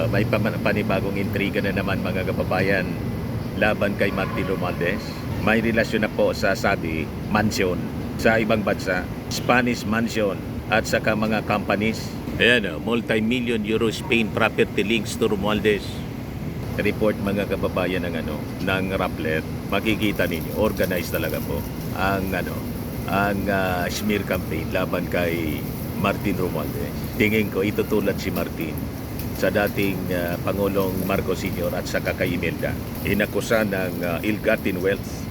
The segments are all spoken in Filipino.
May panibagong intriga na naman mga kababayan laban kay Martin Romualdez. May relasyon na po sa sabi, mansion sa ibang bansa, Spanish mansion at saka mga companies. Ayan, multi-million euro Spain property links to Romualdez. Report mga kababayan ng Rappler. Makikita ninyo, organized talaga po ang smear campaign laban kay Martin Romualdez. Tingin ko itutulad si Martin sa dating Pangulong Marcos Sr. at saka kay Imelda. Inakusa ng ill-gotten wealth.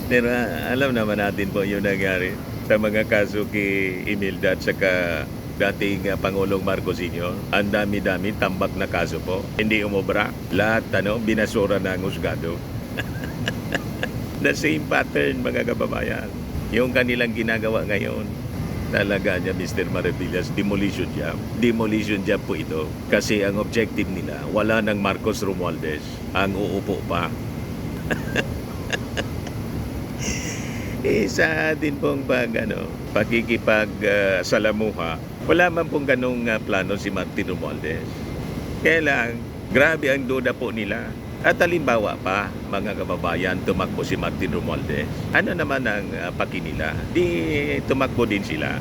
Pero alam naman natin po yung nangyari sa mga kaso kay Imelda at saka dating Pangulong Marcos Sr. Ang dami-dami tambak na kaso po. Hindi umobra. Lahat binasura ng husgado. The same pattern mga kababayan. Yung kanilang ginagawa ngayon. Talaga niya, Mr. Maravillas, demolition job. Demolition job po ito. Kasi ang objective nila, wala ng Marcos Romualdez. Ang uupo pa. Isa din pong salamuha. Wala man pong ganong plano si Martin Romualdez. Kaya lang, grabe ang duda po nila. At halimbawa pa, mga kababayan, tumakbo si Martin Romualdez. Ano naman ang paki nila? Di tumakbo din sila.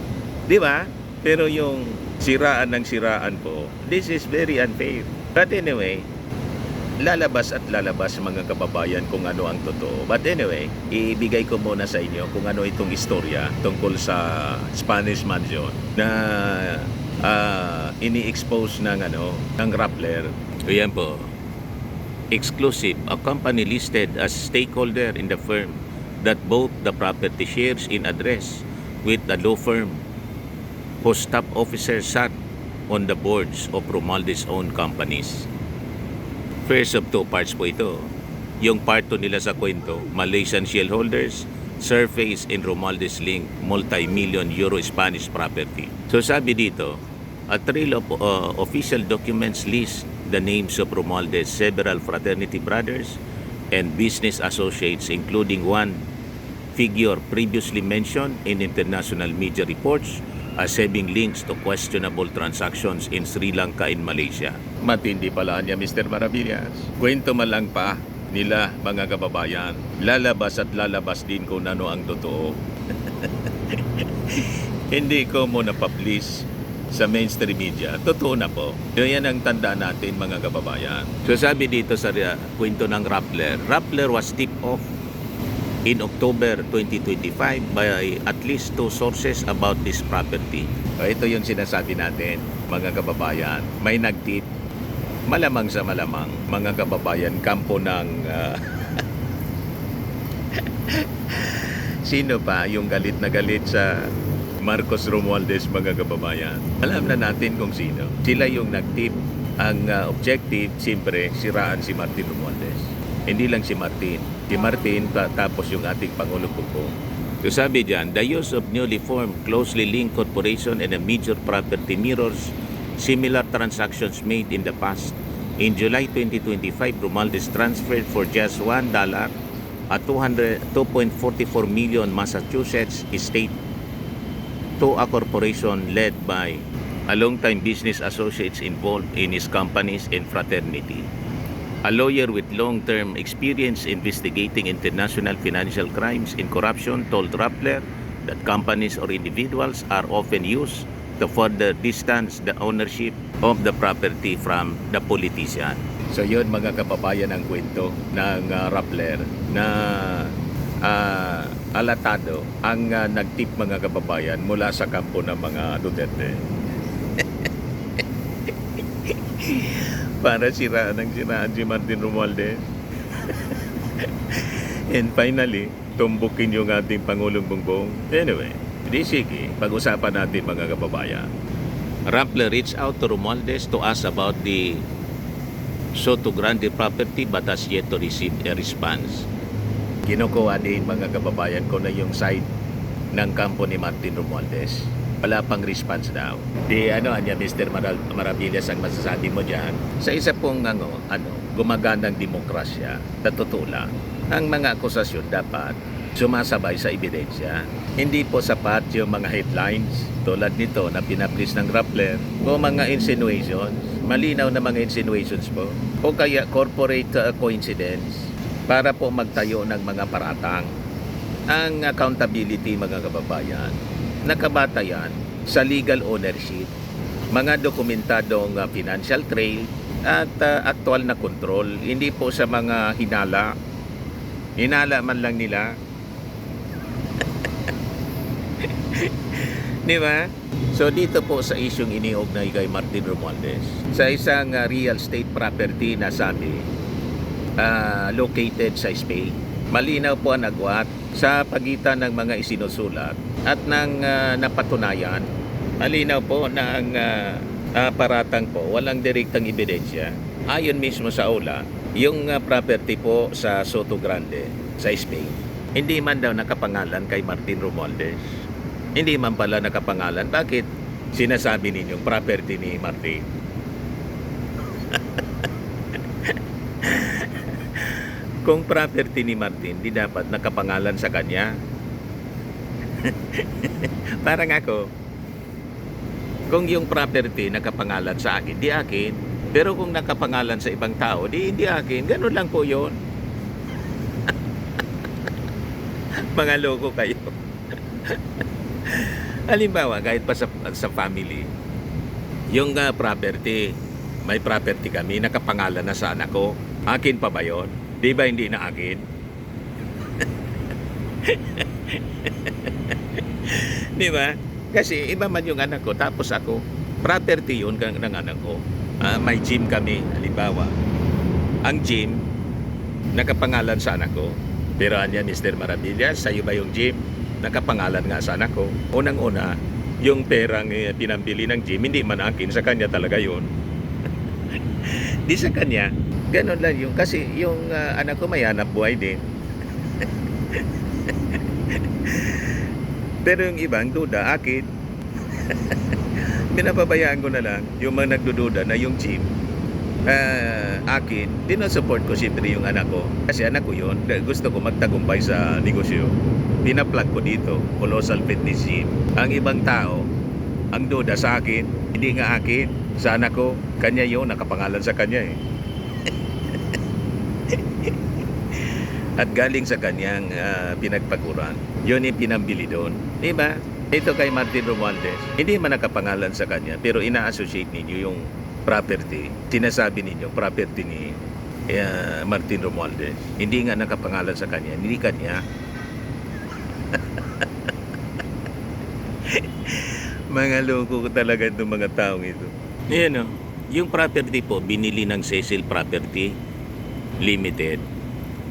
Di ba? Pero yung siraan ng siraan po, this is very unfair. But anyway, lalabas at lalabas mga kababayan kung ano ang totoo. But anyway, ibigay ko muna sa inyo kung ano itong istorya tungkol sa Spanish mansion na ini-expose ng Rappler. Ayan po. Exclusive, a company listed as stakeholder in the firm that both the property shares in address with the law firm whose top officers sat on the boards of Romualdez owned companies. First of two parts po ito. Yung part 2 nila sa kwento, Malaysian shareholders, surface in Romualdez link, multi-million euro Spanish property. So sabi dito, a trail of official documents list the names of Romualdez, several fraternity brothers and business associates, including one figure previously mentioned in international media reports as having links to questionable transactions in Sri Lanka and Malaysia. Matindi pala niya, Mr. Maravillas. Kwento man lang pa nila mga kababayan. Lalabas at lalabas din kung ano ang totoo. Hindi ko mo na-publish sa mainstream media. Totoo na po. Yan ang tanda natin mga kababayan. So sabi dito sa kwento ng Rappler, Rappler was tipped off in October 2025 by at least 2 sources about this property. Ito yung sinasabi natin mga kababayan. May nag-tip. Malamang sa malamang mga kababayan, kampo ng sino pa yung galit na galit sa Marcos Romualdez mga kababayan. Alam na natin kung sino. Sila yung nag-tip. Ang objective, siyempre, siraan si Martin Romualdez. Hindi lang si Martin. Si Martin, tapos yung ating Pangulong Bongbong. So sabi dyan, the use of newly formed, closely linked corporation and a major property mirrors similar transactions made in the past. In July 2025, Romualdez transferred for just $1 a 2.44 million Massachusetts estate to a corporation led by a long-time business associates involved in his companies and fraternity. A lawyer with long-term experience investigating international financial crimes and corruption told Rappler that companies or individuals are often used to further distance the ownership of the property from the politician. So yun mga kababayan ang kwento ng Rappler na alatado ang nagtip mga kababayan mula sa kampo ng mga Duterte. Para siraan si Martin Romualdez. And finally, tumbukin yung ating Pangulong Bongbong. Anyway, di sige, pag-usapan natin mga kababayan. Rappler reached out to Romualdez to ask about the Soto Grande property but has yet to receive a response. Kinukuha din mga kababayan ko na yung side ng kampo ni Martin Romualdez. Wala pang response daw. Di Mr. Maravillas, ang masasabi mo dyan, sa isa pong gumaganang demokrasya, na totoo lang, ang mga akusasyon dapat sumasabay sa ebidensya. Hindi po sapat yung mga headlines tulad nito na pinablis ng Rappler o mga insinuations, malinaw na mga insinuations po, o kaya corporate coincidence para po magtayo ng mga paratang. Ang accountability, mga kababayan, nakabata yan sa legal ownership, mga dokumentadong financial trail at aktual na control, hindi po sa mga hinala. Hinala man lang nila. Di ba? So dito po sa isyong iniugnay kay Martin Romualdez, sa isang real estate property na sabi located sa Spain. Malinaw po ang agwat sa pagitan ng mga isinusulat at ng napatunayan. Malinaw po na ang paratang po walang direktang ebidensya. Ayon mismo sa aula, yung property po sa Soto Grande sa Spain, hindi man daw nakapangalan kay Martin Romualdez. Hindi man pala nakapangalan. Bakit sinasabi ninyong property ni Martin? Kung property ni Martin, di dapat nakapangalan sa kanya. Parang ako, kung yung property nakapangalan sa akin, di akin. Pero kung nakapangalan sa ibang tao, di hindi akin. Ganun lang po yun. Mga loko kayo. Halimbawa, kahit pa sa family, yung property, may property kami, nakapangalan na sa anak ko. Akin pa ba yun? Di ba hindi na akin? Di ba? Kasi iba man yung anak ko, tapos ako, property yun ng anak ko. May gym kami, halimbawa. Ang gym, nakapangalan sa anak ko. Pero anya, Mr. Maravillas, sa'yo ba yung gym? Nakapangalan nga sa anak ko. Unang-una, yung perang pinambili ng gym, hindi man akin, sa kanya talaga yun. Di sa kanya, ganun lang yung, kasi yung anak ko may hanap buhay din. Pero yung ibang duda, akin. Pinapabayaan ko na lang yung mga nagdududa na yung gym akin, dinasupport ko siyempre yung anak ko. Kasi anak ko yun, gusto ko magtagumpay sa negosyo. Pinaplug ko dito, Colossal Fitness Gym. Ang ibang tao, ang duda sa akin, hindi nga akin, sa anak ko, kanya yun, nakapangalan sa kanya eh. At galing sa kanyang pinagpaguran, yun yung pinambili doon. Diba? Ito kay Martin Romualdez, hindi man nakapangalan sa kanya, pero ina-associate ninyo yung property. Sinasabi ninyo, property ni Martin Romualdez. Hindi nga nakapangalan sa kanya, hindi kanya. Mga loko ko talaga itong mga taong ito. Ayan o, yung property po, binili ng Cecil Property Limited,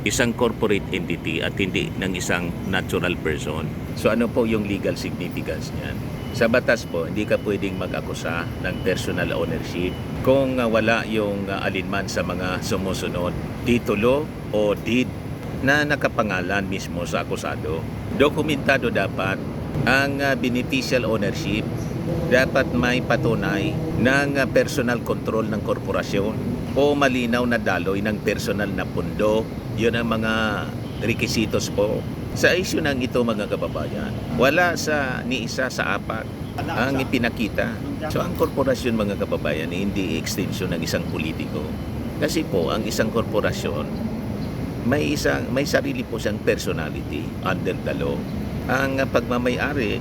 isang corporate entity at hindi ng isang natural person. So ano po yung legal significance niyan? Sa batas po, hindi ka pwedeng mag-akusa ng personal ownership kung wala yung alinman sa mga sumusunod, titulo o deed na nakapangalan mismo sa akusado. Dokumentado dapat ang beneficial ownership, dapat may patunay ng personal control ng korporasyon o malinaw na daloy ng personal na pundo. Yun ang mga requisitos po. Sa issue ng ito, mga kababayan, wala sa ni isa sa apat ang ipinakita. So ang korporasyon, mga kababayan, hindi extension ng isang politiko. Kasi po, ang isang korporasyon, may sarili po siyang personality under the law. Ang pagmamay-ari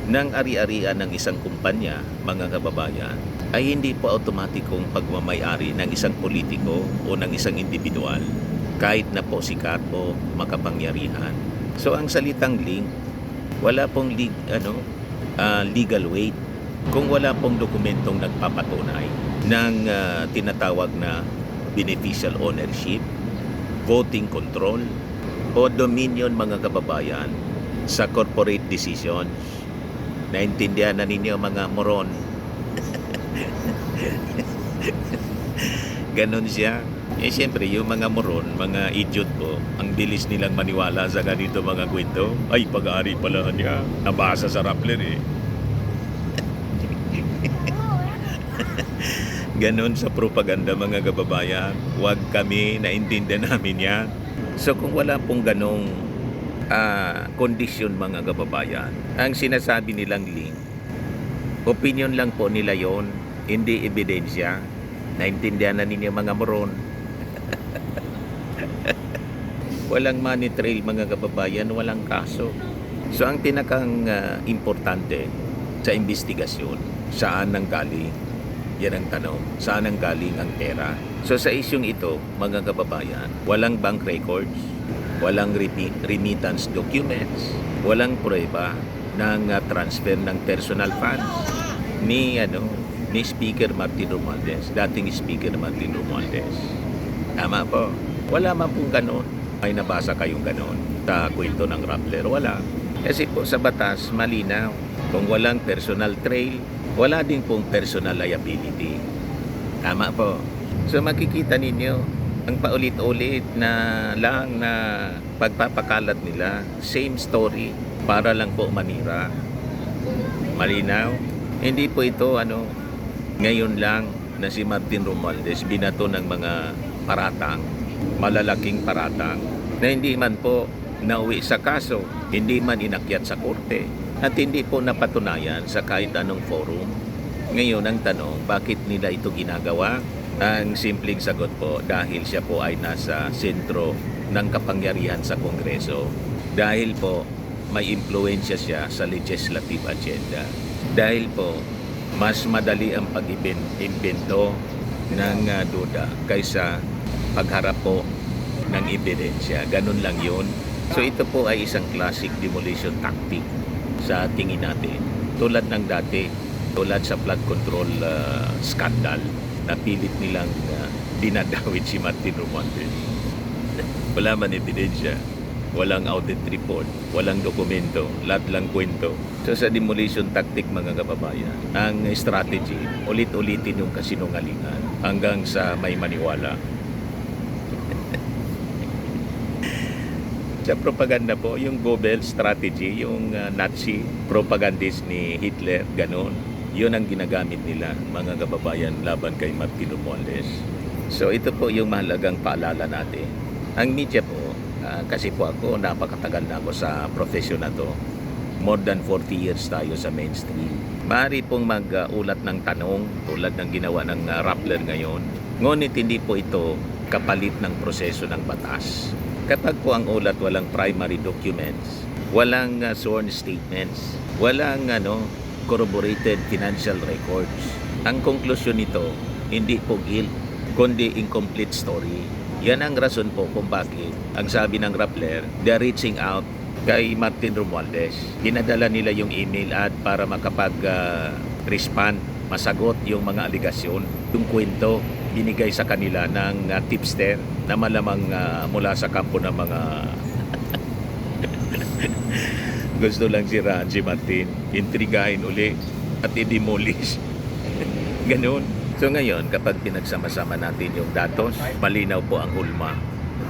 ng ari-arian ng isang kumpanya, mga kababayan, ay hindi po automatikong pagmamay-ari ng isang politiko o ng isang individual, kahit na po sikat o makapangyarihan. So ang salitang link, wala pong legal weight kung wala pong dokumentong nagpapatunay ng tinatawag na beneficial ownership, voting control o dominion, mga kababayan, sa corporate decisions. Naintindihan na ninyo, mga moron? Ganon siya. Eh siyempre, yung mga moron, mga idiot po, ang bilis nilang maniwala sa ganito mga kwento. Ay, pag-aari pala niya. Nabasa sa Rappler eh. Ganon sa propaganda, mga kababayan. Huwag kami, naintindihan namin yan. So kung wala pong ganong kondisyon mga kababayan. Ang sinasabi nilang link, opinion lang po nila yon, hindi ebidensya. Naintindihan na ninyo mga moron. Walang money trail mga kababayan, walang kaso. So ang pinakang importante sa investigasyon, saan nang galing? Yan ang tanong. Saan nang galing ang pera? So sa isyong ito, mga kababayan, walang bank records, walang remittance documents, walang prueba ng transfer ng personal funds ni Speaker Martin Romualdez, dating Speaker Martin Romualdez. Tama po. Wala man pong ganon. May nabasa kayong ganon sa kwento ng Rappler? Wala. Kasi po sa batas, malinaw. Kung walang personal trail, wala din pong personal liability. Tama po. So makikita ninyo, ang paulit-ulit na lang na pagpapakalat nila, same story, para lang po manira. Malinaw. Hindi po ito ngayon lang na si Martin Romualdez binato ng mga paratang, malalaking paratang, na hindi man po nauwi sa kaso, hindi man inakyat sa korte, at hindi po napatunayan sa kahit anong forum. Ngayon ang tanong, bakit nila ito ginagawa? Ang simpleng sagot po, dahil siya po ay nasa sentro ng kapangyarihan sa Kongreso. Dahil po may impluensya siya sa legislative agenda. Dahil po mas madali ang pag-imbento ng duda kaysa pagharap po ng ebidensya. Ganun lang yun. So ito po ay isang classic demolition tactic sa tingin natin. Tulad ng dati, tulad sa flood control scandal, na pilit nilang dinadawit si Martin Romualdez. Wala man ebidensya, walang audit report, walang dokumento, lahat lang kwento. So sa demolition tactic mga kababayan, ang strategy, ulit-ulitin yung kasinungalingan hanggang sa may maniwala. Sa propaganda po, yung Goebbels strategy, yung Nazi propagandist ni Hitler, ganon. Yun ang ginagamit nila, mga kababayan, laban kay Martin Romualdez. So ito po yung mahalagang paalala natin. Ang media po, kasi po ako, napakatagal na ako sa profesyon na to. More than 40 years tayo sa mainstream. Maaari pong mag-ulat ng tanong tulad ng ginawa ng Rappler ngayon. Ngunit hindi po ito kapalit ng proseso ng batas. Kapag po ang ulat walang primary documents, walang sworn statements, walang corroborated financial records, ang konklusyon nito, hindi po guilt, kundi incomplete story. Yan ang rason po kung bakit ang sabi ng Rappler, they're reaching out kay Martin Romualdez. Dinadala nila yung email ad para makapag-respond, masagot yung mga aligasyon, yung kwento, binigay sa kanila ng tipster na malamang mula sa kampo ng mga gusto lang siraan si Martin, intrigahin uli at i-demolish. Ganun. So ngayon, kapag pinagsama-sama natin yung datos, malinaw po ang hulma.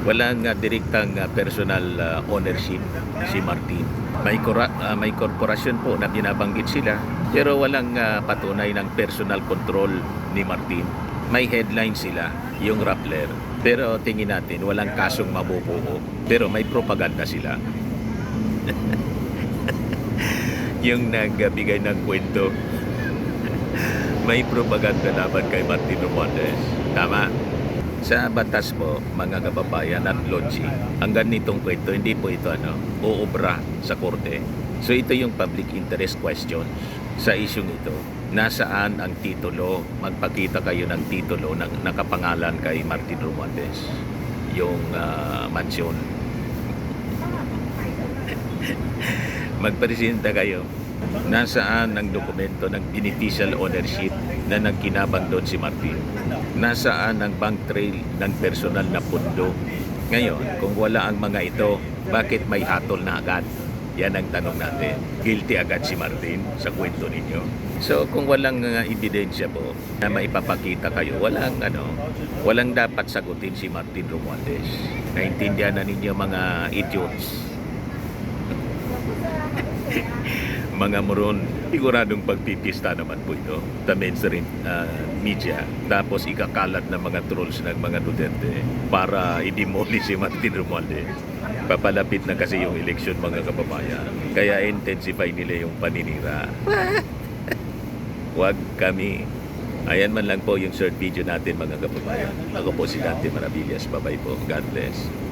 Walang direktang personal ownership si Martin. May korporasyon po na binabanggit sila, pero walang patunay ng personal control ni Martin. May headline sila, yung Rappler, pero tingin natin walang kasong mabubuo, pero may propaganda sila. Yung nagbigay ng kwento, may propaganda laban kay Martin Romualdez. Tama? Sa batas po, mga kababayan at logic, ang ganitong kwento, hindi po ito uubra sa korte. So ito yung public interest questions sa isyong ito. Nasaan ang titulo? Magpakita kayo ng titulo na nakapangalan kay Martin Romualdez. Yung mansyon. Magpresenta kayo. Nasaan ang dokumento ng beneficial ownership na nagkinabang doon si Martin? Nasaan ang bank trail ng personal na pundo? Ngayon, kung wala ang mga ito, bakit may hatol na agad? Yan ang tanong natin. Guilty agad si Martin sa kwento ninyo. So kung walang ebidensya po na maipapakita kayo, walang dapat sagutin si Martin Romualdez. Naintindihan na ninyo mga idiots. Mga moron, siguradong pagpipista naman po ito sa mainstream media. Tapos ikakalat ng mga trolls ng mga Duterte para i-demolish si Martin Romualdez. Papalapit na kasi yung eleksyon mga kababayan. Kaya intensify nila yung paninira. Huwag kami. Ayan man lang po yung short video natin mga kababayan. Ako po si Dante Maravillas. Bye-bye po. God bless.